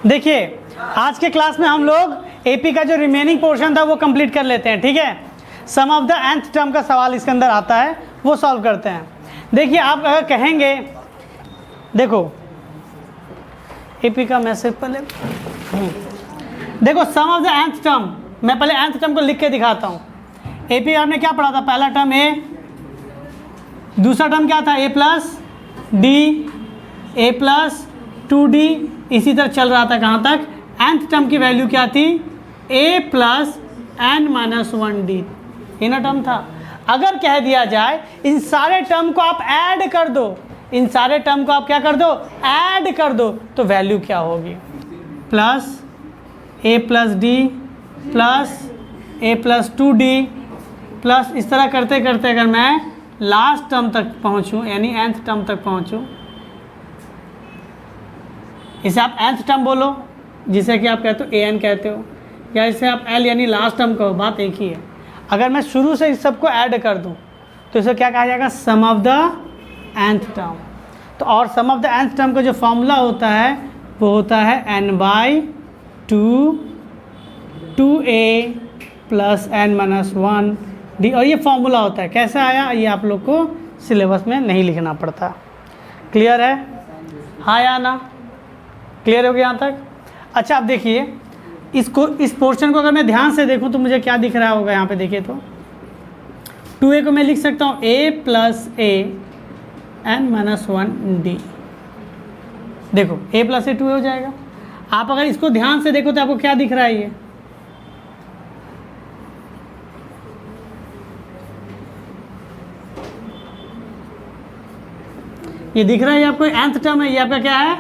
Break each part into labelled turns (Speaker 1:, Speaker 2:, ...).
Speaker 1: देखिए आज के क्लास में हम लोग एपी का जो रिमेनिंग पोर्शन था वो कंप्लीट कर लेते हैं, ठीक है। सम ऑफ द nth टर्म का सवाल इसके अंदर आता है, वो सॉल्व करते हैं। देखिए आप अगर कहेंगे, देखो एपी का मैसेज पहले देखो सम ऑफ द nth टर्म, मैं पहले nth टर्म को लिख के दिखाता हूँ। एपी आपने क्या पढ़ा था? पहला टर्म ए, दूसरा टर्म क्या था? ए प्लस डी, ए प्लस 2d, इसी तरह चल रहा था कहाँ तक? nth टर्म की वैल्यू क्या थी? a plus n minus 1d, ये ना टर्म था। अगर कह दिया जाए इन सारे टर्म को आप ऐड कर दो, इन सारे टर्म को आप क्या कर दो? ऐड कर दो, तो वैल्यू क्या होगी? Plus a plus D plus a plus 2d plus, इस तरह करते करते अगर मैं लास्ट टर्म तक पहुँचूँ, यानी nth टर्म तक पहुँचूँ, इसे आप nth टर्म बोलो, जिसे कि आप कहते हो an कहते हो, या इसे आप l यानी लास्ट टर्म कहो, बात एक ही है। अगर मैं शुरू से इस सबको ऐड कर दूं तो इसे क्या कहा जाएगा? सम ऑफ द nth टर्म। तो और सम ऑफ द nth टर्म का जो फॉर्मूला होता है वो होता है n/2 2a plus n minus 1d, और ये फॉर्मूला होता है। कैसे आया ये आप लोग को सिलेबस में नहीं लिखना पड़ता। क्लियर है? हाँ या ना? क्लियर हो गया यहाँ तक? अच्छा अब देखिए इसको, इस पोर्शन को अगर मैं ध्यान से देखूँ तो मुझे क्या दिख रहा होगा यहाँ पे? देखिए तो 2a को मैं लिख सकता हूँ a plus a n minus 1d। देखो a प्लस a 2a हो जाएगा। आप अगर इसको ध्यान से देखो तो आपको क्या दिख रहा है? ये दिख रहा है आपको nth टर्म है। ये आपका क्या है?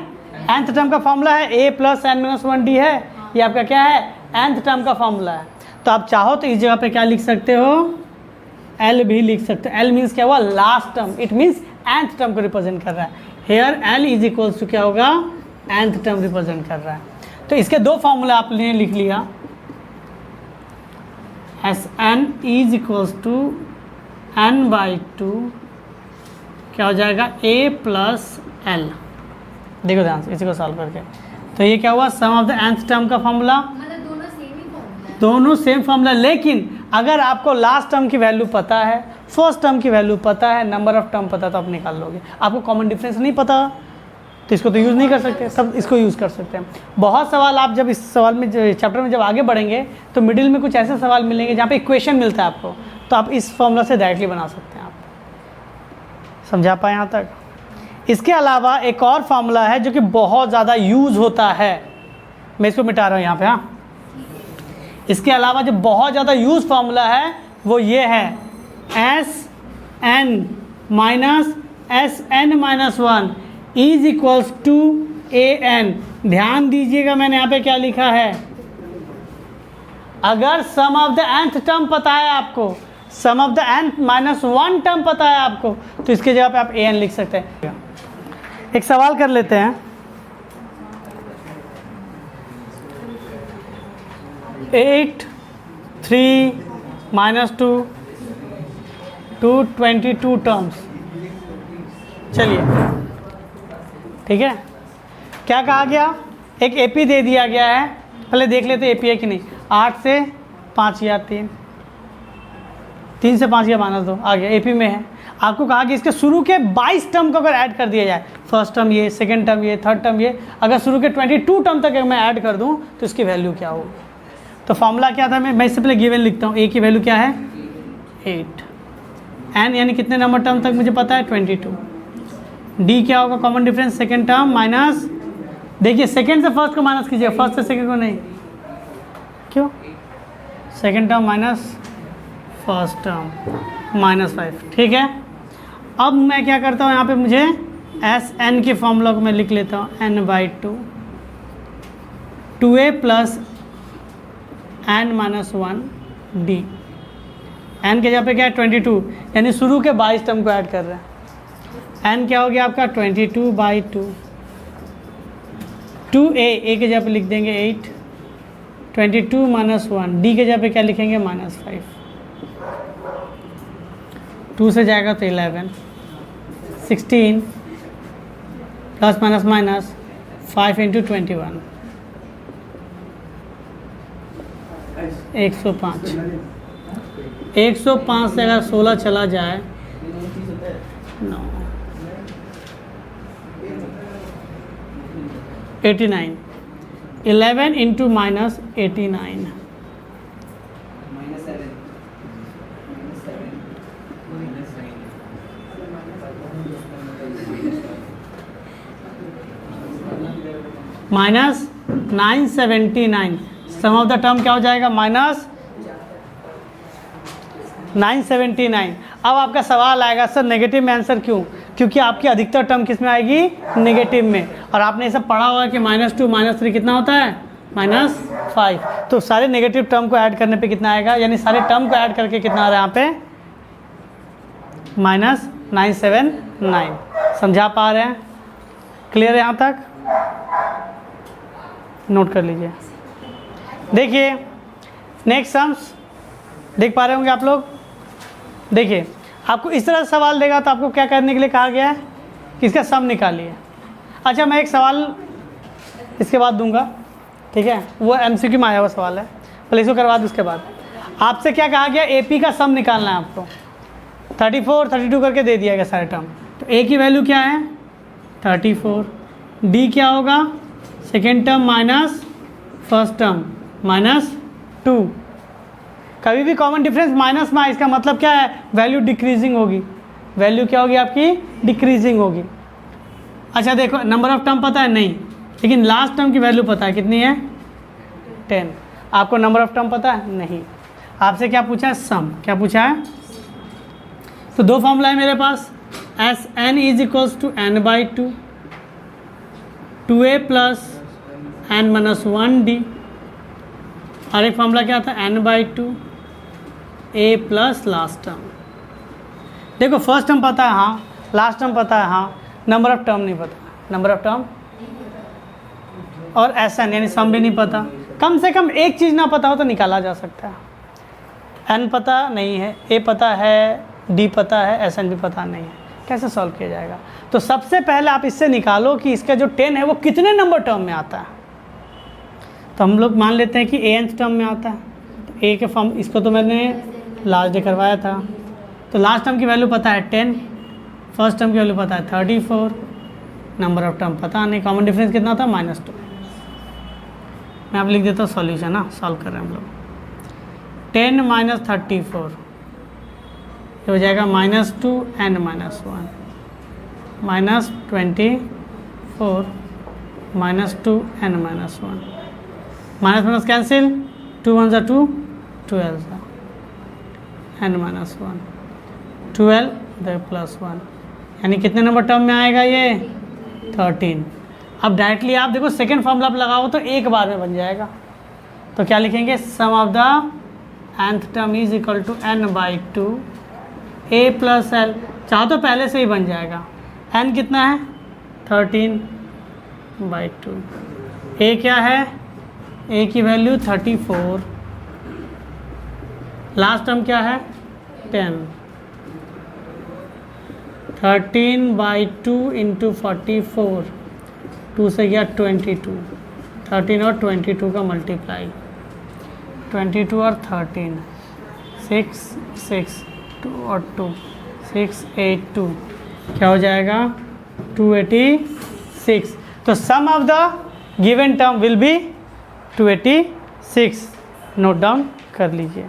Speaker 1: nth टर्म का फॉर्मूला है a plus n minus 1d है। ये आपका क्या है? nth टर्म का फॉर्मूला है। तो आप चाहो तो इस जगह पे क्या लिख सकते हो? l भी लिख सकते हो। l मीन्स क्या हुआ? Last term, it means nth term को रिप्रेजेंट कर रहा है। Here l is equals to क्या होगा? nth टर्म रिप्रेजेंट कर रहा है। तो इसके दो फॉर्मूला आपने लिख लिया, Sn is equals to n/2 क्या हो जाएगा? a plus l। देखो ध्यान से इसी को सॉल्व करके, तो ये क्या हुआ? सम ऑफ द nth टर्म का फॉर्मूला,
Speaker 2: मतलब दोनों सेम ही फॉर्मूला है।
Speaker 1: दोनों सेम फॉर्मूला। लेकिन अगर आपको लास्ट टर्म की वैल्यू पता है, फर्स्ट टर्म की वैल्यू पता है, नंबर ऑफ टर्म पता है, तो आप निकाल लोगे। आपको कॉमन डिफरेंस नहीं पता तो इसको तो यूज़ नहीं कर सकते, सब इसको यूज़ कर सकते हैं। बहुत सवाल आप जब इस सवाल में चैप्टर में जब आगे बढ़ेंगे तो मिडिल में कुछ ऐसे सवाल मिलेंगे जहाँ पे इक्वेशन मिलता है आपको, तो आप इस फॉर्मूला से डायरेक्टली बना सकते हैं। आप समझा पाए यहाँ तक? इसके अलावा एक और फार्मूला है जो कि बहुत ज़्यादा यूज़ होता है, मैं इसको मिटा रहा हूँ यहाँ पे। हाँ, इसके अलावा जो बहुत ज़्यादा यूज़ फार्मूला है वो ये है Sn minus Sn minus 1 is equals to An। ध्यान दीजिएगा मैंने यहाँ पे क्या लिखा है? अगर sum of the nth term पता है आपको, sum of the n minus 1 term पता है आपको, तो इसके जगह पे आप An लिख सकते हैं। एक सवाल कर लेते हैं। 8 3 माइनस 2 22 टर्म्स। चलिए ठीक है, क्या कहा गया? एक एपी दे दिया गया है, पहले देख लेते एपी है कि नहीं। 8 से 5 या 3 से 5 या माइनस 2 आ गया, एपी में है। आपको कहा कि इसके शुरू के 22 टर्म को अगर ऐड कर दिया जाए, फर्स्ट टर्म ये, सेकंड टर्म ये, थर्ड टर्म ये, अगर शुरू के 22 टर्म तक अगर मैं ऐड कर दूं तो इसकी वैल्यू क्या होगी? तो फॉर्मूला क्या था? मैं इससे पहले गिवन लिखता हूँ। ए की वैल्यू क्या है? 8। एन यानी कितने नंबर टर्म तक मुझे पता है? 22। डी क्या होगा? Common difference second term minus, देखिए सेकेंड से फर्स्ट को माइनस कीजिए, फर्स्ट से सेकेंड को नहीं। क्यों? Second term minus first term minus 5। ठीक है, अब मैं क्या करता हूँ यहाँ पे, मुझे Sn के फॉर्मूला को मैं लिख लेता हूँ n/2 2a plus n minus 1d। n के जगह पे क्या है? 22, यानी शुरू के 22 टर्म को ऐड कर रहे हैं। n क्या हो गया आपका? 22/2 2a के जगह पे लिख देंगे 8, 22 माइनस 1, डी के जगह पे क्या लिखेंगे? माइनस 5। 2 से जाएगा तो 11, 16 प्लस माइनस माइनस 5 इंटू 21, 105 105 से अगर 16 चला जाए 9 89 11 into minus 89 minus 979 sum of the term क्या हो जाएगा माइनस 979। अब आपका सवाल आएगा सर नेगेटिव में आंसर क्यों? क्योंकि आपकी अधिकतर टर्म किस में आएगी नेगेटिव में, और आपने ये सब पढ़ा हुआ है कि -2 -3 कितना होता है -5। तो सारे नेगेटिव टर्म को ऐड करने पे कितना आएगा, यानी सारे टर्म को ऐड करके कितना आ रहा है यहाँ पे -979। समझा पा रहे हैं? क्लियर है यहाँ तक? नोट कर लीजिए। देखिए नेक्स्ट सम्स देख पा रहे होंगे आप लोग। देखिए आपको इस तरह से सवाल देगा तो आपको क्या करने के लिए कहा गया है कि इसका सम निकालिए। अच्छा मैं एक सवाल इसके बाद दूंगा, ठीक है, वो एमसीक्यू में आया हुआ सवाल है, पहले इसको करवा दूँ। उसके बाद आपसे क्या कहा गया, एपी का सम निकालना है आपको। 34 32 करके दे दिया गया सारे टर्म। तो ए की वैल्यू क्या है 34, डी क्या होगा second term minus first term -2। कभी भी कॉमन डिफरेंस माइनस में आए इसका मतलब क्या है, वैल्यू डिक्रीजिंग होगी। वैल्यू क्या होगी आपकी डिक्रीजिंग होगी। अच्छा देखो नंबर ऑफ टर्म पता है नहीं, लेकिन लास्ट टर्म की वैल्यू पता है कितनी है 10। आपको नंबर ऑफ टर्म पता है नहीं। आपसे क्या पूछा है सम, क्या पूछा है। तो दो फॉर्मूला है मेरे पास, S N is equals to n/2 2a plus n-1d, और एक फॉर्मूला क्या था n/2 a plus last term. देखो फर्स्ट टर्म पता है हाँ, लास्ट टर्म पता है हाँ, नंबर ऑफ टर्म नहीं पता, नंबर ऑफ टर्म और एन यानी सम भी नहीं पता। कम से कम एक चीज़ ना पता हो तो निकाला जा सकता है। n पता नहीं है, a पता है, d पता है, एन भी पता नहीं है, कैसे सॉल्व किया जाएगा। तो सबसे पहले आप इससे निकालो कि इसका जो 10 है वो कितने नंबर टर्म में आता है। तो हम लोग मान लेते हैं कि nth टर्म में आता है। तो a के फॉर्म, इसको तो मैंने लास्ट डे करवाया था। तो लास्ट टर्म की वैल्यू पता है 10, फर्स्ट टर्म की वैल्यू पता है 34, नंबर ऑफ टर्म पता नहीं, कॉमन डिफरेंस कितना था -2। मैं आप लिख देता हूँ सॉल्यूशन ना, सॉल्व कर रहे हैं हम लोग। 10 - 34 ये हो जाएगा -2 n - 1 -24 -2 n - 1 minus cancel, 2 1 2 12 n - 1 12 +1, यानी कितने नंबर टर्म में आएगा ये 13। अब डायरेक्टली आप देखो सेकेंड फॉर्मूला आप लगाओ तो एक बार में बन जाएगा। तो क्या लिखेंगे, sum of the nth term is equal to n/2 a plus l, चाहो तो पहले से ही बन जाएगा। n कितना है 13/2, a क्या है, a की वैल्यू 34, लास्ट टर्म क्या है 10, 13/2 इंटू 44, 2 से गया 22, 13 और 22 का मल्टीप्लाई, 22 और 13 6 6 2 और 2 6 8 2 क्या हो जाएगा 286। तो sum of the given term will be 286। Note down कर लीजिए।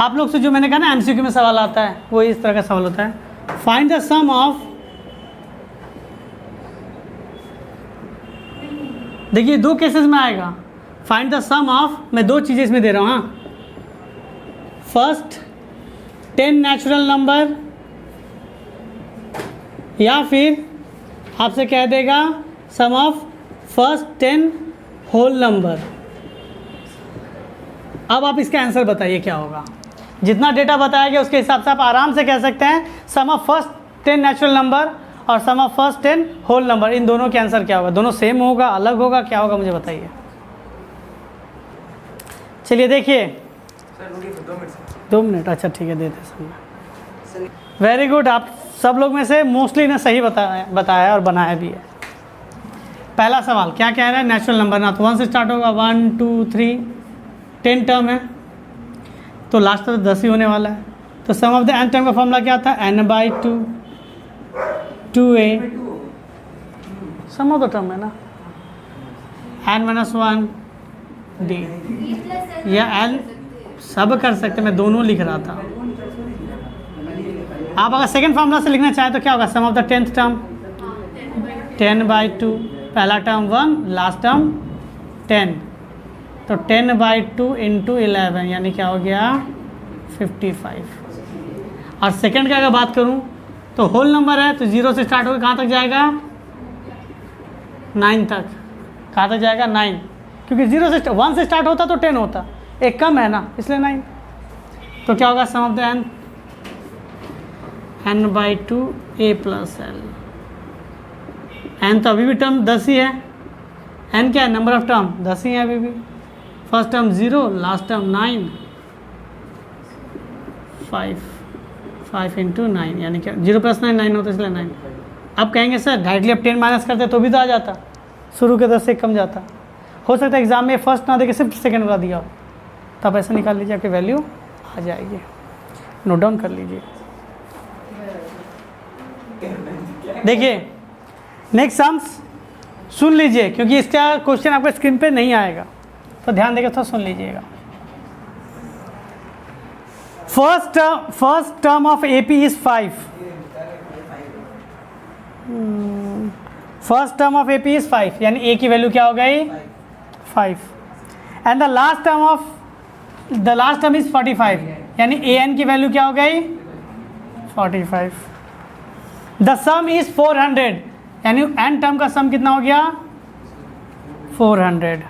Speaker 1: आप लोग से जो मैंने कहा ना एमसीक्यू में सवाल आता है वो इस तरह का सवाल होता है, फाइंड द सम ऑफ, देखिए दो केसेस में आएगा, फाइंड द सम ऑफ, मैं दो चीज़ें इसमें दे रहा हूँ हाँ, फर्स्ट 10 नेचुरल नंबर, या फिर आपसे कह देगा सम ऑफ फर्स्ट 10 होल नंबर। अब आप इसका आंसर बताइए क्या होगा। जितना डेटा बताया गया उसके हिसाब से आप आराम से कह सकते हैं सम ऑफ फर्स्ट 10 नेचुरल नंबर और सम ऑफ फर्स्ट 10 होल नंबर, इन दोनों के आंसर क्या होगा, दोनों सेम होगा, अलग होगा, क्या होगा मुझे बताइए। चलिए देखिए 2 मिनट, अच्छा ठीक है देते समय। वेरी गुड, आप सब लोग में से मोस्टली ने सही बताया और बनाया भी है। पहला सवाल क्या कह रहा है, नेचुरल नंबर ना तो 1 से स्टार्ट होगा, 1 2 3 10 टर्म है तो लास्ट तक 10 ही होने वाला है। तो sum of the n term का फॉर्मूला क्या था, n/2 2a, some of the term है ना, n-1 d या n सब कर सकते, मैं दोनों लिख रहा था। आप अगर सेकंड फॉर्मूला से लिखना चाहें तो क्या होगा, sum of the 10th term 10/2, पहला टर्म 1 लास्ट टर्म 10, तो 10/2 इंटू 11 यानी क्या हो गया 55। और सेकंड का अगर बात करूं तो होल नंबर है तो 0 से स्टार्ट होकर कहाँ तक जाएगा 9 तक, कहाँ तक जाएगा 9, क्योंकि 0 से 1 से स्टार्ट होता तो 10 होता, एक कम है ना इसलिए 9। तो क्या होगा sum of the n/2 a plus l, n तो अभी भी टर्म 10 ही है, n क्या है नंबर ऑफ टर्म 10 ही है अभी भी, first term 0 last term 9, 5 into 9 यानी क्या 0 + 9 9 होता इसलिए 9। अब कहेंगे सर डायरेक्टली अब 10 माइनस करते तो भी तो आ जाता, शुरू के 10 से कम जाता, हो सकता है एग्जाम में फर्स्ट ना देके सिर्फ सेकंड वाला दिया हो, तब ऐसे निकाल लीजिए आपकी वैल्यू आ जाएगी, नोट डाउन कर लीजिए। देखिए नेक्स्ट सम्स सुन लीजिए क्योंकि इसका क्वेश्चन आपके स्क्रीन पे नहीं आएगा, तो ध्यान देकर थोड़ा सुन लीजिएगा। First term of AP is 5, first term of AP is 5 यानी A की वैल्यू क्या हो गई 5, and the last term is 45 यानी AN की वैल्यू क्या हो गई 45। द सम इज 400 यानी n टर्म का सम कितना हो गया 400।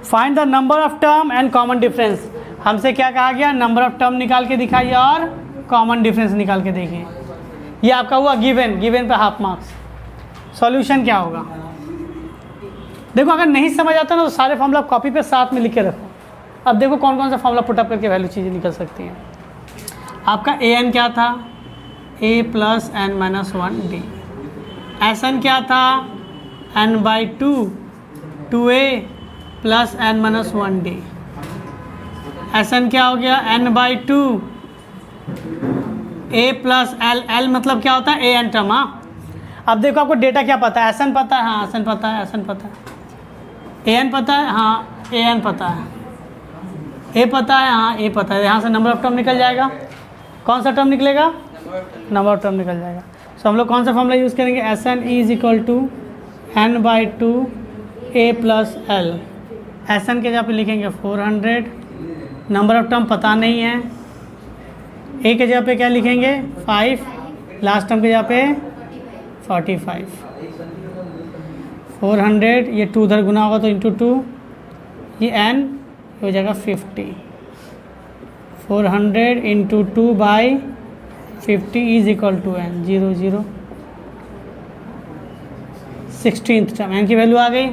Speaker 1: Find the number of term and common difference, हमसे क्या कहा गया नंबर ऑफ टर्म निकाल के दिखाइए और कॉमन डिफरेंस निकाल के देखिए। ये आपका हुआ गिवन पे हाफ मार्क्स। सॉल्यूशन क्या होगा, देखो अगर नहीं समझ आता ना तो सारे फॉर्मूला कॉपी पे साथ में लिख के रखो। अब देखो कौन कौन सा फॉर्मूला पुटअप करके वैल्यू चीज़ें निकल सकती हैं। आपका AN क्या था a + n-1 d, SN क्या था n/2 2a + n-1 d, SN क्या हो गया n/2 a + l मतलब क्या होता है AN टर्म। हाँ अब देखो आपको डेटा क्या पता है, SN पता है, हाँ SN पता है, SN पता है, AN पता है, हाँ AN पता है, A पता है, हाँ A पता है, यहाँ से नंबर ऑफ टर्म निकल जाएगा। कौन सा टर्म निकलेगा नंबर ऑफ टर्म निकल जाएगा। सो हम लोग कौन सा फॉर्मूला यूज़ करेंगे, SN = n/2 a + l, SN के जगह पे लिखेंगे 400, नंबर ऑफ टर्म पता नहीं है, A के जगह पे क्या लिखेंगे 5, लास्ट टर्म के जगह पे 45, 400 ये 2 उधर गुना होगा तो इंटू 2, ये n हो जाएगा 50, 400 into 2/50 is equal to n 0 0 16th term n की वैल्यू आ गई।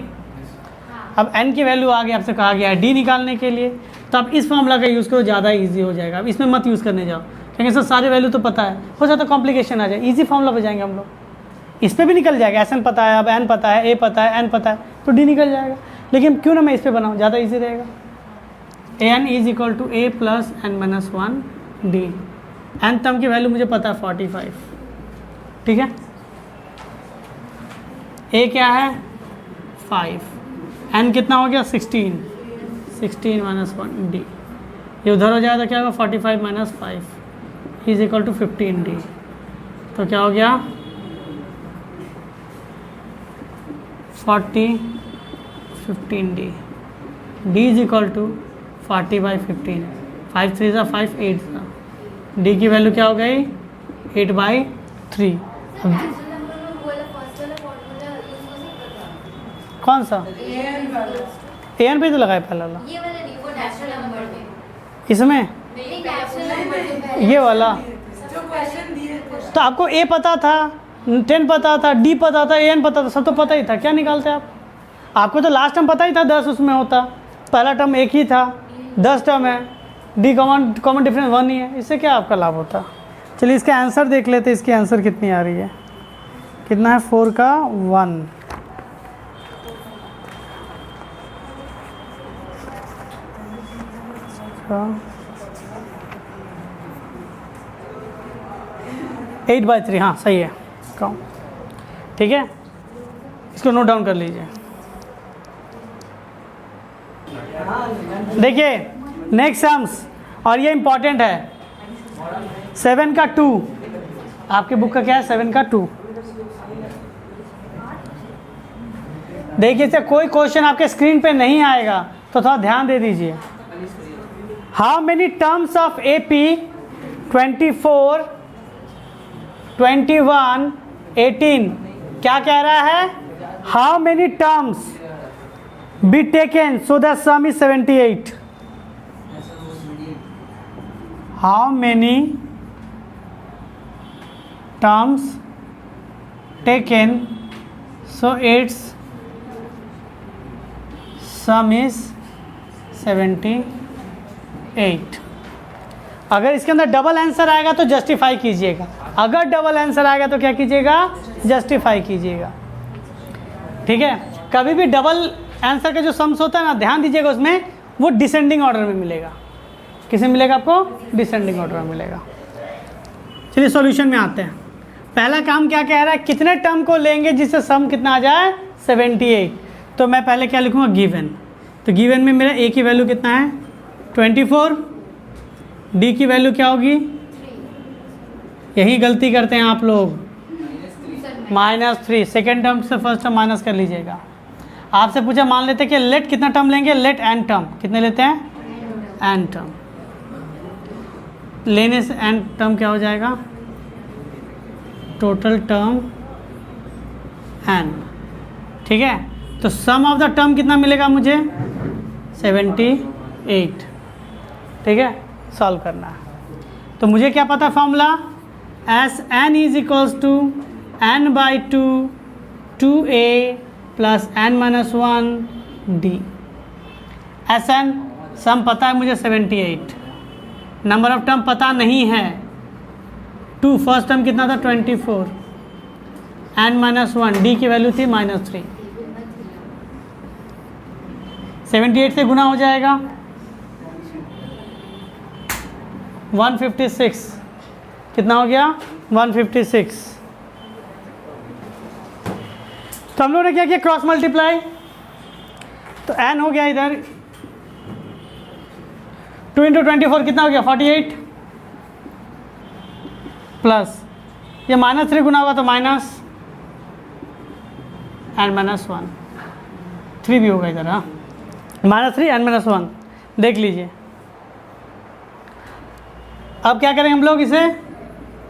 Speaker 1: अब n की वैल्यू आ गई, आपसे कहा गया है d निकालने के लिए, तो आप इस फॉर्मूला का यूज़ करो, ज़्यादा इजी हो जाएगा। अब इसमें मत यूज़ करने जाओ क्योंकि सर सारे वैल्यू तो पता है, हो जाता कॉम्प्लिकेशन आ जाए, इजी फॉर्मूला पे जाएंगे हम लोग, इस पर भी निकल जाएगा। SN पता है, अब n पता है, a पता है, n पता है, तो d निकल जाएगा। लेकिन क्यों ना मैं इस पर बनाऊँ, ज़्यादा ईजी रहेगा। AN = a + n-1 d, n term की वैल्यू मुझे पता है 45, ठीक है। a क्या है 5, n कितना हो गया 16 -1 d, ये उधर हो जाएगा, क्या होगा 45 - 5 इज इक्वल टू 15 d, तो क्या हो गया 40 15 d, d is equal to 40/15, 5 3 = 5 8 d की वैल्यू क्या हो गई 8/3। कौन सा AN पे तो लगाए पहला वाला,
Speaker 2: ये वाला नहीं, वो नेचुरल नंबर में,
Speaker 1: इसमें
Speaker 2: नहीं नेचुरल नंबर में
Speaker 1: ये वाला।
Speaker 3: जो क्वेश्चन दिए थे
Speaker 1: तो आपको A पता था, 10 पता था, D पता था, AN पता था, सब तो पता ही था, क्या निकालते आप। आपको तो लास्ट टर्म पता ही था 10 उसमें होता, पहला टर्म एक ही था, 10 टर्म है, D कॉमन डिफरेंस 1 ही है, इससे क्या आपका लाभ होता। चलिए इसका आंसर देख लेते, इसकी आंसर कितनी आ रही है, कितना है 4 का 1, 8/3, हाँ सही है काउंट, ठीक है, इसको नोट डाउन कर लीजिए। देखिए नेक्स्ट सम्स, और ये इंपॉर्टेंट है, 7 का 2, आपके बुक का क्या है 7 का 2। देखिए सर कोई क्वेश्चन आपके स्क्रीन पे नहीं आएगा तो थोड़ा ध्यान दे दीजिए। How many terms of AP 24, 21, 18 क्या कह रहा है, how many terms be taken so that some is 78। How many terms taken so it's some is 78। अगर इसके अंदर डबल आंसर आएगा तो जस्टिफाई कीजिएगा, अगर डबल आंसर आएगा तो क्या कीजिएगा, जस्टिफाई कीजिएगा, ठीक है। कभी भी डबल आंसर का जो सम्स होता है ना, ध्यान दीजिएगा उसमें वो डिसेंडिंग ऑर्डर में मिलेगा। किसमें मिलेगा आपको, डिसेंडिंग ऑर्डर में मिलेगा। चलिए सॉल्यूशन में आते हैं। पहला काम क्या कह रहा है, कितने टर्म को लेंगे जिससे सम कितना आ जाए 78। तो मैं पहले क्या लिखूँगा, गिवन। तो गिवन में मेरा ए की वैल्यू कितना है 24, डी की वैल्यू क्या होगी, यही गलती करते हैं आप लोग, -3। सेकेंड टर्म से फर्स्ट टर्म माइनस कर लीजिएगा। आपसे पूछा, मान लेते हैं कि लेट कितना टर्म लेंगे, लेट एन टर्म, कितने लेते हैं, एन टर्म। लेने से एन टर्म क्या हो जाएगा, टोटल टर्म एन, ठीक है। तो सम ऑफ द टर्म कितना मिलेगा मुझे 78, ठीक है। सॉल्व करना है तो मुझे क्या पता formula, S N is equals to n/2 2a plus n-1 d। S n sum पता है मुझे 78, नंबर ऑफ टर्म पता नहीं है, 2 फर्स्ट टर्म कितना था 24, n-1 d की वैल्यू थी -3। 78 से गुना हो जाएगा 156, कितना हो गया 156। तो हम लोगों ने क्या किया, क्रॉस मल्टीप्लाई, तो n हो गया इधर 2 × 24 कितना हो गया 48, प्लस ये -3 गुना होगा तो माइनस n-1, 3 भी होगा इधर, हाँ -3 n-1, देख लीजिए। अब क्या करेंगे हम लोग, इसे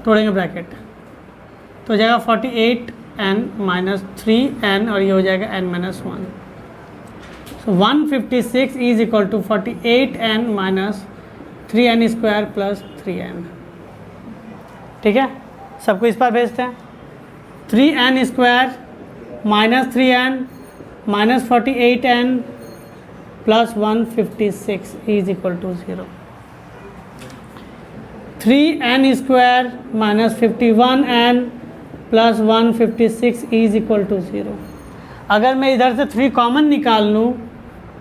Speaker 1: तोड़ेंगे ब्रैकेट, तो हो जाएगा 48n-3n और ये हो जाएगा n-1। So 156 is equal to 48n-3n² plus 3n, ठीक है। सबको इस पर भेजते हैं, 3n² -3n -48n plus 156 is equal to 0। 3n² -51n plus 156 is equal to 0। अगर मैं इधर से 3 कॉमन निकाल लूँ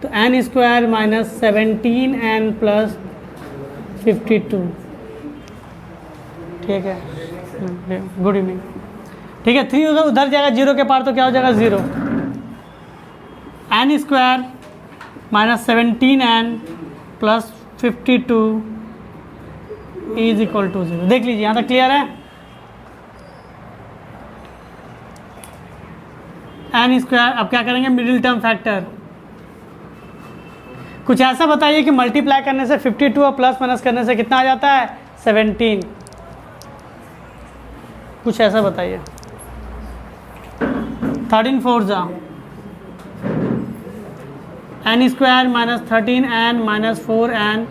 Speaker 1: तो n² -17n प्लस 52, ठीक है। गुड इवनिंग, ठीक है। 3 उधर जाएगा 0 के पार तो क्या हो जाएगा 0, n² -17n plus 52 is equal to 0। देख लीजिए यहाँ तक क्लियर है। n², अब क्या करेंगे, मिडिल टर्म फैक्टर। कुछ ऐसा बताइए कि मल्टीप्लाई करने से 52 और प्लस माइनस करने से कितना आ जाता है 17, कुछ ऐसा बताइए। 13 4 जा n² -13n -4n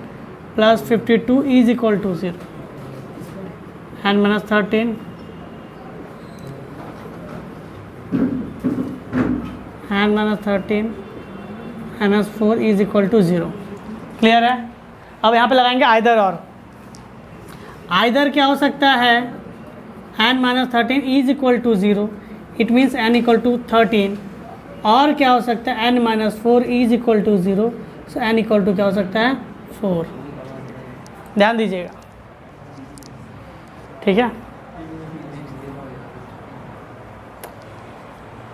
Speaker 1: plus 52 is equal to 0, n-13 n-13 -4 is equal to 0, clear है। अब यहाँ पे लगाएंगे आइदर, और आइदर क्या हो सकता है, n-13 is equal to 0, it means n equal to 13, और क्या हो सकता है n-4 is equal to 0, so n equal to क्या हो सकता है 4। ध्यान दीजिएगा, ठीक है,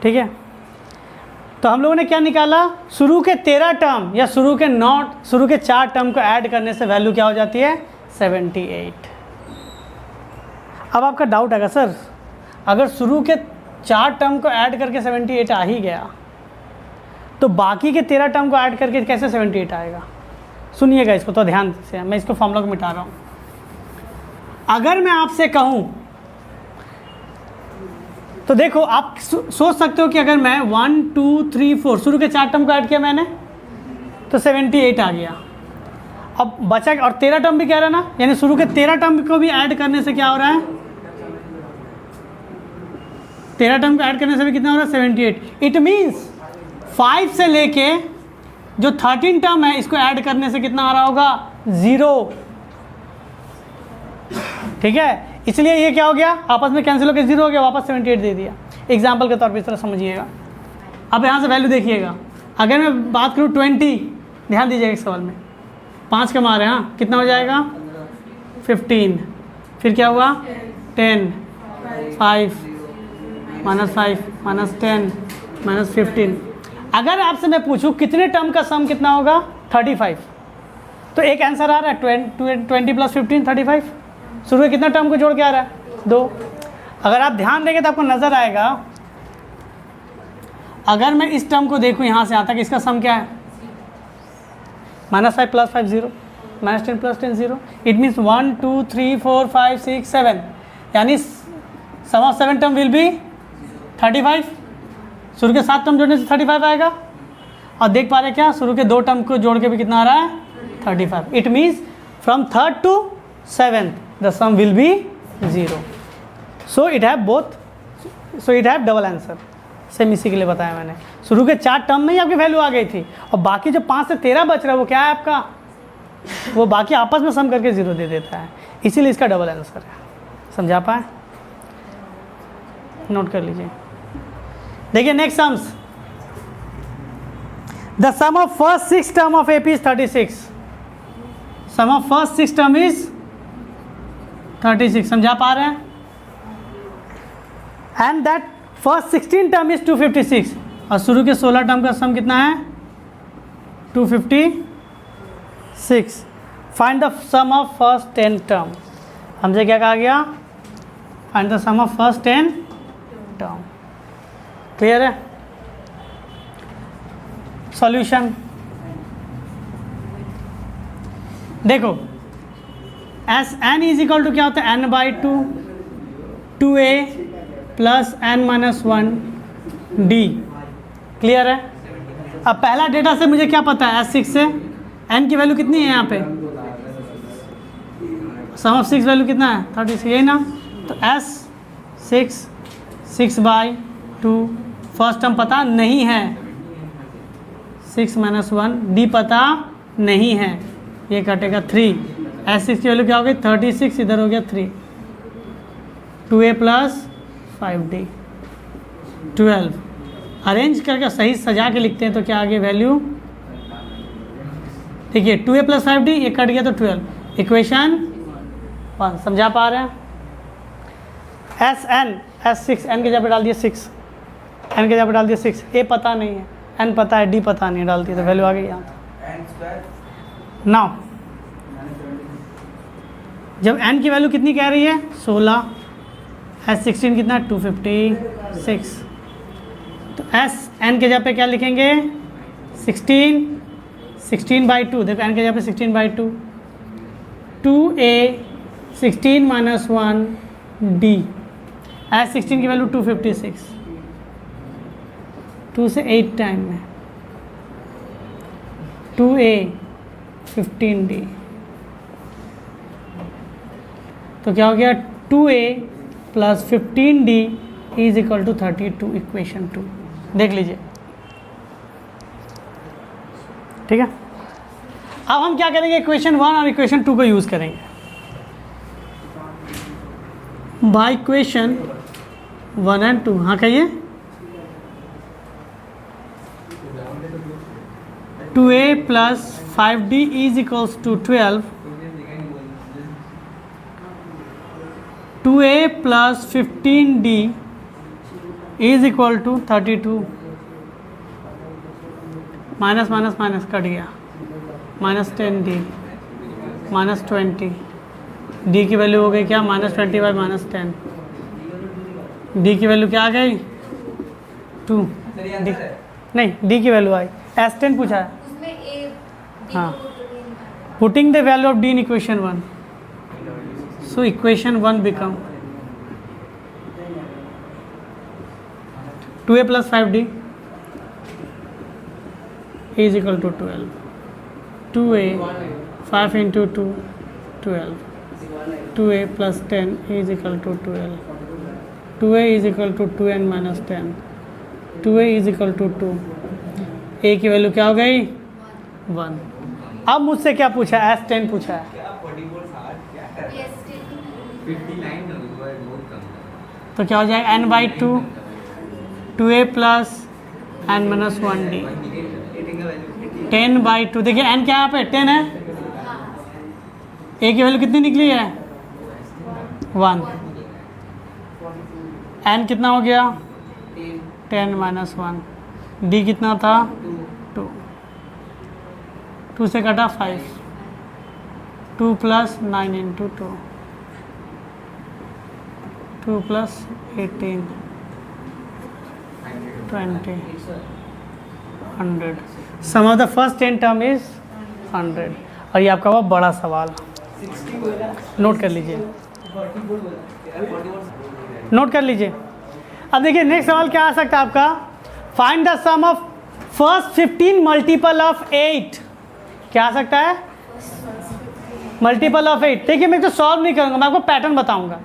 Speaker 1: ठीक है। तो हम लोगों ने क्या निकाला, शुरू के 13 टर्म या शुरू के 4 टर्म को ऐड करने से वैल्यू क्या हो जाती है, 78। अब आपका डाउट आएगा, सर अगर शुरू के 4 टर्म को ऐड करके 78 आ ही गया तो बाकी के 13 टर्म को ऐड करके कैसे 78 आएगा। सुनिएगा इसको तो ध्यान से, मैं इसको फॉर्मूला को मिटा रहा हूँ। अगर मैं आपसे कहूँ तो देखो, आप सोच सकते हो कि अगर मैं 1 2 3 4 शुरू के 4 टर्म को ऐड किया मैंने तो 78 आ गया। अब बचा और 13 टर्म भी कह रहा है ना, यानी शुरू के 13 टर्म को भी ऐड करने से क्या हो रहा है, 13 टर्म को ऐड करने से भी कितना हो रहा है, 78। इट मीन्स 5 से लेके जो 13 टर्म है इसको ऐड करने से कितना आ रहा होगा, 0। ठीक है, इसलिए ये क्या हो गया, आपस में कैंसिल होकर 0 हो गया, वापस 78 दे दिया। एग्जाम्पल के तौर पर इस तरह समझिएगा। अब यहाँ से वैल्यू देखिएगा, अगर मैं बात करूँ 20, ध्यान दीजिएगा इस सवाल में 5 कमा रहे हैं, हाँ कितना हो जाएगा 15, फिर क्या हुआ 10, 5 -5 -10 -15। अगर आपसे मैं पूछूं कितने टर्म का सम कितना होगा 35, तो एक आंसर आ रहा है 20 + 15 35। शुरू में कितना टर्म को जोड़ के आ रहा है 2। अगर आप ध्यान देंगे तो आपको नज़र आएगा, अगर मैं इस टर्म को देखूं यहाँ से यहाँ तक, इसका सम क्या है -5 + 5 0 -10 + 10 0। इट मीन्स 1 2 3 4 5 6 7, यानी सम ऑफ 7 टर्म विल बी 35। शुरू के 7 टर्म जोड़ने से 35 आएगा। और देख पा रहे क्या, शुरू के 2 टर्म को जोड़ के भी कितना आ रहा है 35। It means from 3rd to 7th the sum will be 0. So it have double answer। Same इसी के लिए बताया मैंने, शुरू के 4 टर्म में ही आपकी वैल्यू आ गई थी, और बाकी जो 5 से 13 बच रहा है वो क्या है आपका, वो बाकी आपस में सम करके 0 दे देता है, इसीलिए इसका डबल आंसर है। समझा पाए, नोट कर लीजिए। देखिए next sums, the sum of first 6 term of AP is 36। Sum of first 6 term is 36। समझा पा रहे हैं, and that first 16 term is 256, और शुरू के 16 टर्म का सम कितना है 256। Find the sum of first 10 term. हमसे क्या कहा गया, find the sum of first 10 term. Clear है, सॉल्यूशन देखो, S N is equal to क्या होता है n/2 2a + n-1 d। Clear है। अब पहला डेटा से मुझे क्या पता है, S6 से n की वैल्यू कितनी है यहाँ पे, सम ऑफ 6 वैल्यू कितना है 36, यही ना। तो S6 6/2, फर्स्ट टर्म पता नहीं है 6 - 1, d पता नहीं है, ये कटेगा 3। S6 की वैल्यू क्या हो गई 36, इधर हो गया 3, 2a + 5d 12। अरेंज करके सही सजा के लिखते हैं तो क्या आ गई वैल्यू, देखिए 2a + 5d, ये कट गया तो 12, इक्वेशन 1। समझा पा रहे हैं। S6 n के जगह पे डाल दिए 6, n के जगह पे डाल दिए 6, a पता नहीं है, n पता है, d पता नहीं है, डाल दिए तो वैल्यू आ गई यहाँ। नाउ जब n की वैल्यू कितनी कह रही है 16, S16 कितना 256, तो S n के जगह पे क्या लिखेंगे 16/2, देखो n के जगह पे 16/2, 2a 16 - 1 d। S16 की वैल्यू 256, 2 से 8 टाइम में 2a 15d, तो क्या हो गया 2a + 15d is equal to 32, equation 2। देख लीजिए, ठीक है। अब हम क्या करेंगे, इक्वेशन 1 और इक्वेशन 2 को यूज़ करेंगे। बाय इक्वेशन 1 और 2, हाँ कहिए, 2a + 5d is equals to 12 2a plus 15d is equal to 32, minus minus minus cut गया, माइनस 10d माइनस 20, डी की वैल्यू हो गई क्या, माइनस 20 बाई माइनस 10, डी की वैल्यू क्या आ गई 2, डी नहीं डी की वैल्यू आई, S10 पूछा है।
Speaker 2: उसमें ए
Speaker 1: हाँ, putting the value of D in equation 1, so equation 1 become 2a plus 5d is equal to 12, 2a 5 into 2 12, 2a plus 10 is equal to 12, 2a is equal to 2n minus 10, 2a is equal to 2, a की value क्या हो गई 1। अब मुझसे क्या पूछा है, S10 पूछा है, तो क्या हो जाएगा n by 2, 2a plus n minus 1d, 10 by 2, देखिए n क्या यहाँ पे 10 है, a की वैल्यू कितनी निकली है 1, n कितना हो गया 10 माइनस 1, d कितना था 2, 2 से कटा 5, 2 plus 9 into 2, 2 plus 18 20 100, sum of the first 10 term is 100। और ये आपका वो बड़ा सवाल, नोट कर लीजिए, नोट कर लीजिए। अब देखिए नेक्स्ट सवाल क्या आ सकता है आपका, find the sum of first 15 multiple of 8, क्या आ सकता है मल्टीपल ऑफ 8। देखिए मैं तो सॉल्व नहीं करूँगा, मैं आपको पैटर्न बताऊँगा।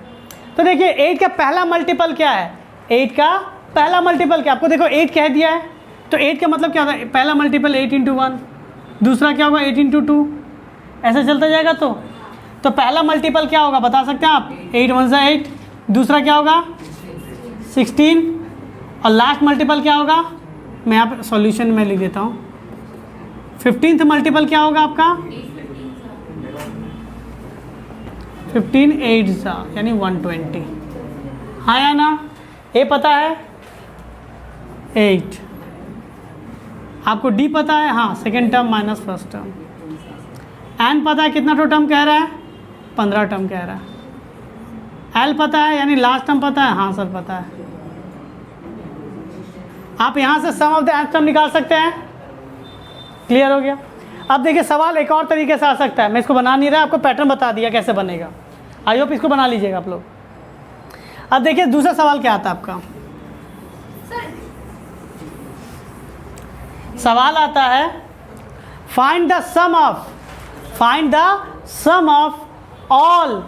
Speaker 1: तो देखिए 8 का पहला मल्टीपल क्या है, 8 का पहला मल्टीपल क्या, आपको देखो 8 कह दिया है, तो 8 का मतलब क्या होता है, पहला मल्टीपल 8 इंटू 1, दूसरा क्या होगा 8 इंटू 2, ऐसे चलता जाएगा। तो पहला मल्टीपल क्या होगा बता सकते हैं आप, 8 1 सा 8, दूसरा क्या होगा 16, और लास्ट मल्टीपल क्या होगा, मैं यहाँ पर सॉल्यूशन में लिख देता हूँ, 15th मल्टीपल क्या होगा आपका 15 8 सा यानी 120, हाँ या ना। ए पता है 8, आपको डी पता है, हाँ second term minus first term, N पता है कितना टर्म कह रहा है 15 टर्म कह रहा है, एल पता है यानी लास्ट टर्म पता है, हाँ सर पता है। आप यहाँ से सम ऑफ द nth टर्म निकाल सकते हैं, क्लियर हो गया। अब देखिए सवाल एक और तरीके से आ सकता है, मैं इसको बना नहीं रहा, आपको पैटर्न बता दिया कैसे बनेगा, आई होप इसको बना लीजिएगा आप लोग। अब देखिए दूसरा सवाल क्या आता है आपका, सवाल आता है find the sum of all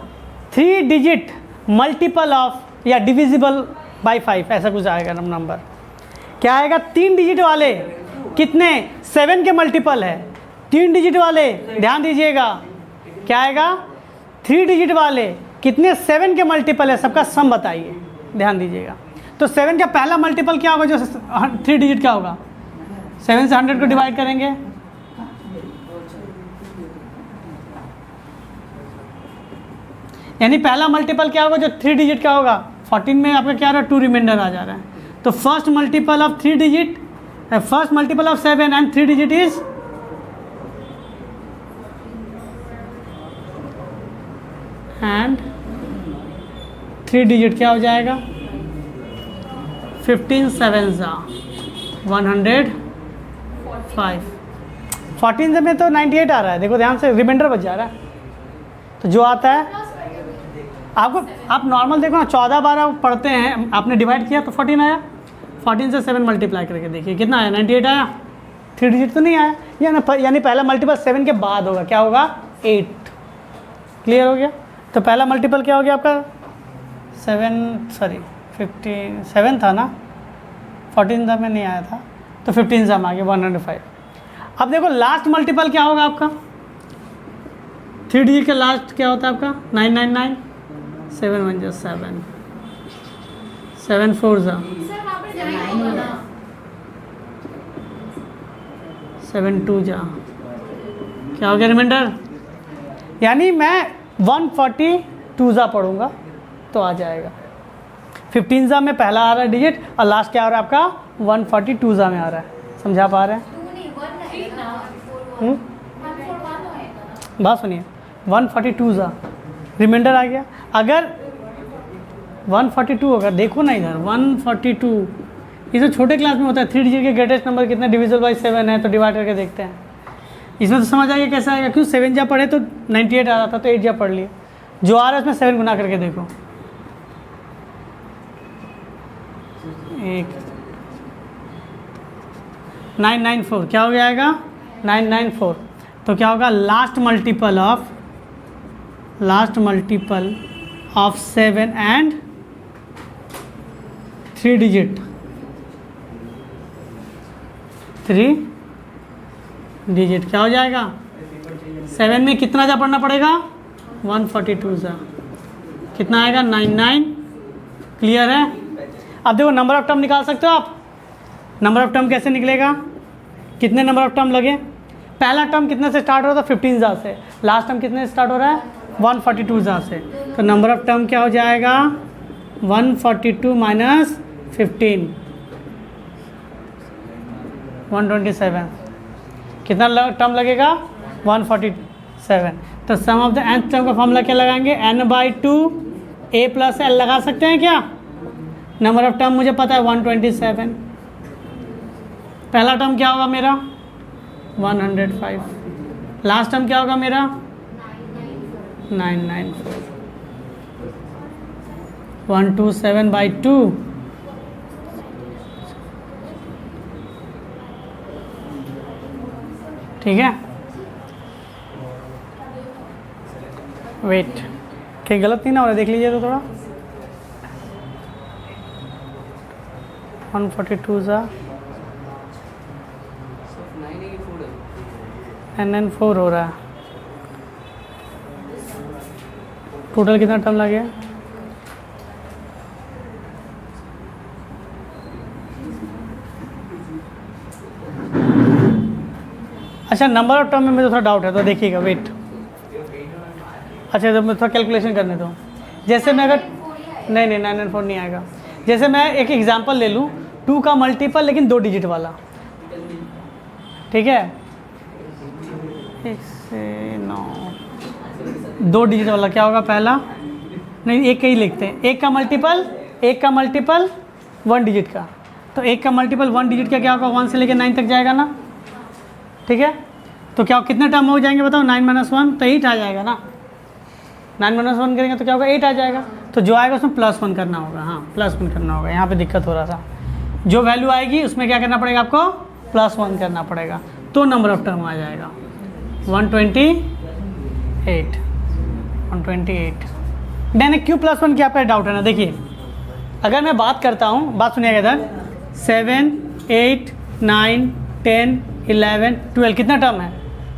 Speaker 1: 3 digit multiple of या डिविजिबल बाई 5, ऐसा कुछ आएगा नंबर, क्या आएगा 3 डिजिट वाले कितने 7 के मल्टीपल है, 3 डिजिट वाले ध्यान दीजिएगा क्या आएगा 3 डिजिट वाले कितने 7 के मल्टीपल है, सबका सम बताइए, ध्यान दीजिएगा। तो 7 का पहला मल्टीपल क्या होगा, जो 3 डिजिट का होगा, 7 से 100 को डिवाइड करेंगे, यानी पहला मल्टीपल क्या होगा जो 3 डिजिट का होगा, 14 में आपका क्या आ रहा है 2 रिमाइंडर आ जा रहा है। तो first multiple of 3 digit, first multiple of 7 and 3 digit is and 3 digit क्या हो जाएगा 15 7 ज़ा 105, 14 से में तो 98 आ रहा है, देखो ध्यान से रिमाइंडर बच जा रहा है, तो जो आता है आपको, आप नॉर्मल देखो ना 14 12 पढ़ते हैं, आपने डिवाइड किया तो 14 आया, 14 से 7 मल्टीप्लाई करके देखिए कितना आया 98 आया, 3 डिजिट तो नहीं आया, यानी पहला मल्टीपल 7 के बाद होगा, क्या होगा 8, क्लियर हो गया। तो पहला मल्टीपल क्या हो गया आपका 7 था ना, 14 में नहीं आया था, तो 15 में आ गया 105। अब देखो लास्ट मल्टीपल क्या होगा आपका, 3 डिजिट का लास्ट क्या होता है आपका 999, 7 1 जा 7, 7 4 जा 7 2 जा, क्या हो गया रिमाइंडर, यानी मैं 142 जा पढ़ूंगा, तो आ जाएगा। 15 में पहला आ रहा है डिजिट और लास्ट क्या आ रहा है आपका 142 में आ रहा है। समझा पा रहे हैं?
Speaker 2: 2 नहीं 1 है ना, 1
Speaker 1: हम्म?
Speaker 2: 141 होएगा।
Speaker 1: बात सुनिए, 142 रिमाइंडर आ गया। अगर 142 होगा, देखो ना इधर 142, ये जो छोटे क्लास में होता है 3 डिजिट के ग्रेटेस्ट नंबर कितना डिविजिबल बाई 7 है, तो डिवाइड करके देखते हैं। इसमें तो समझ आ गया कैसा आएगा, क्यों 7 जा पढ़े तो 98 आ रहा था, तो 8 जा पढ़ लिए। जो आ रहा है उसमें 7 गुना करके देखो। 994 क्या हो जाएगा 994। तो क्या होगा last multiple of 7 and 3 digit, 3 digit क्या हो जाएगा 7 में कितना जा पढ़ना पड़ेगा 142 जा, कितना आएगा 99। क्लियर है? अब देखो नंबर ऑफ टर्म निकाल सकते हो आप। नंबर ऑफ टर्म कैसे निकलेगा, कितने नंबर ऑफ टर्म लगे। पहला टर्म कितने से स्टार्ट हो रहा था 15 जा से, लास्ट टर्म कितने से स्टार्ट हो रहा है 142 जा से। तो नंबर ऑफ टर्म क्या हो जाएगा 142 माइनस 15 127। कितना टर्म लगेगा 147। तो sum of the nth term का फॉर्मूला क्या लगाएंगे n/2 a प्लस l लगा सकते हैं क्या। नंबर ऑफ टर्म मुझे पता है 127। पहला टर्म क्या होगा मेरा 105, लास्ट टर्म क्या होगा मेरा 994। 127/2 ठीक है। वेट कहीं गलत नहीं ना हो रहा, देख लीजिए तो थोड़ा। 142 जा NN4 हो रहा है। टोटल कितना टर्म लगे अच्छा नंबर ऑफ टर्म में मुझे थोड़ा डाउट है, तो देखिएगा वेट। अच्छा तो मैं थोड़ा कैलकुलेशन करने दो। जैसे मैं अगर नहीं 994 नहीं आएगा। जैसे मैं एक एग्जांपल ले लूँ 2 का मल्टीपल लेकिन 2 डिजिट वाला, ठीक है 1 से 9 2 डिजिट वाला क्या होगा पहला, नहीं एक का ही लिखते हैं। एक का मल्टीपल 1 डिजिट का, तो एक का मल्टीपल 1 डिजिट का क्या होगा 1 से लेकर 9 तक जाएगा ना, ठीक है। तो क्या कितने टर्म हो जाएंगे बताओ 9 - 1 तो 8 आ जाएगा ना। 9 - 1 करेंगे तो क्या होगा 8 आ जाएगा। तो जो आएगा उसमें +1 करना होगा। हाँ +1 करना होगा, यहाँ पे दिक्कत हो रहा था। जो वैल्यू आएगी उसमें क्या करना पड़ेगा आपको +1 करना पड़ेगा, तो नंबर ऑफ टर्म आ जाएगा 128। मैंने क्यों +1 किया, आपका डाउट है ना। देखिए अगर मैं बात करता हूँ, बात सुनिएगा इधर 7 8 9 10 11 12 कितना टर्म है,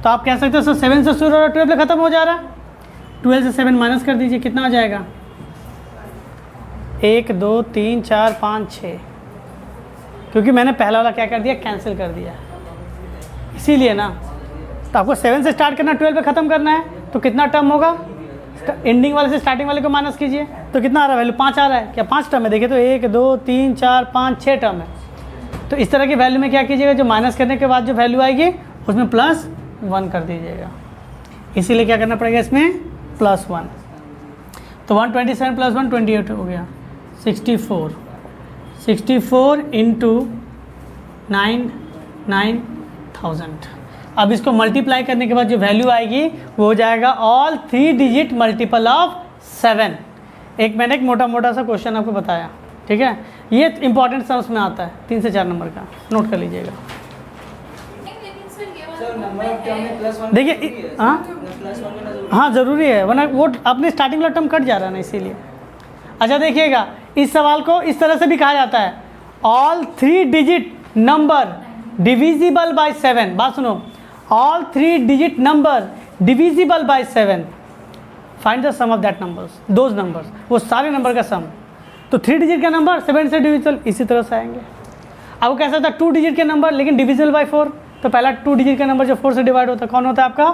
Speaker 1: तो आप कह सकते हो सर 7 से शुरू हो रहा है 12 पे ख़त्म हो जा रहा है। 12 से 7 माइनस कर दीजिए, कितना आ जाएगा 1 2 3 4 5 6, क्योंकि मैंने पहला वाला क्या कर दिया कैंसिल कर दिया, इसीलिए ना। तो आपको 7 से स्टार्ट करना 12 पे ख़त्म करना है, तो कितना टर्म होगा एंडिंग वाले से स्टार्टिंग वाले को माइनस कीजिए, तो कितना आ रहा है वैल्यू 5 आ रहा है। क्या 5 टर्म है, देखिए तो 1 2 3 4 5 6 टर्म है। तो इस तरह की वैल्यू में क्या कीजिएगा, जो माइनस करने के बाद जो वैल्यू आएगी उसमें +1 कर दीजिएगा, इसीलिए क्या करना पड़ेगा इसमें +1। तो 127 + 1 28 हो गया 64 इंटू 9,000। अब इसको मल्टीप्लाई करने के बाद जो वैल्यू आएगी वो हो जाएगा ऑल 3 डिजिट मल्टीपल ऑफ 7। मैंने एक मोटा सा क्वेश्चन आपको बताया, ठीक है। ये इंपॉर्टेंट सम्स में आता है 3 से 4 नंबर का, नोट कर लीजिएगा। देखिए हाँ ज़रूरी है, वरना वो अपने स्टार्टिंग वाला टर्म कट जा रहा है ना, इसीलिए। अच्छा देखिएगा इस सवाल को इस तरह से भी कहा जाता है, all 3 digit number divisible by 7। बात सुनो, all 3 digit number divisible by 7, find the sum of that numbers, those numbers, वो सारे नंबर का सम। तो 3 डिजिट का नंबर 7 से डिविजिबल इसी तरह से आएंगे। अब कैसा था 2 डिजिट के नंबर लेकिन डिविजिबल बाय 4, तो पहला 2 डिजिट का नंबर जो 4 से डिवाइड होता है कौन होता है आपका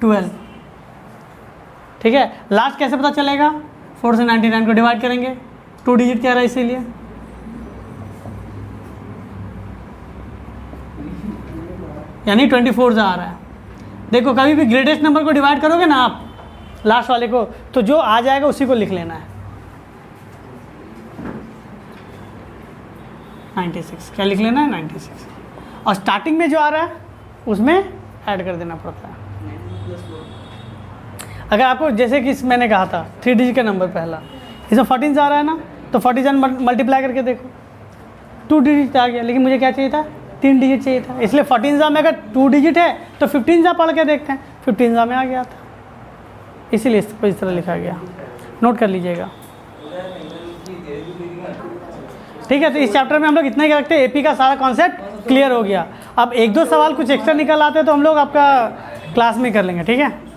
Speaker 1: 12, ठीक है। लास्ट कैसे पता चलेगा 4 से 99 को डिवाइड करेंगे, 2 डिजिट क्या रहा है इसीलिए। यानी 24 आ रहा है। देखो कभी भी ग्रेटेस्ट नंबर को डिवाइड करोगे ना आप लास्ट वाले को, तो जो आ जाएगा उसी को लिख लेना है। 96 क्या लिख लेना है 96, और स्टार्टिंग में जो आ रहा है उसमें ऐड कर देना पड़ता है। अगर आपको जैसे कि मैंने कहा था 3 डिजिट का नंबर पहला, इसमें 14 आ रहा है ना, तो 40 मल्टीप्लाई करके देखो 2 डिजिट आ गया, लेकिन मुझे क्या चाहिए था 3 डिजिट चाहिए था, इसलिए 14 में अगर 2 डिजिट है तो 15 पढ़ के देखते हैं, 15 में आ गया था, इसीलिए इसको इस तरह लिखा गया। नोट कर लीजिएगा, ठीक है। तो इस चैप्टर में हम लोग इतना ही रखते हैं, एपी का सारा कॉन्सेप्ट क्लियर हो गया। अब 1-2 सवाल कुछ एक्स्ट्रा निकल आते हैं तो हम लोग आपका क्लास में कर लेंगे, ठीक है।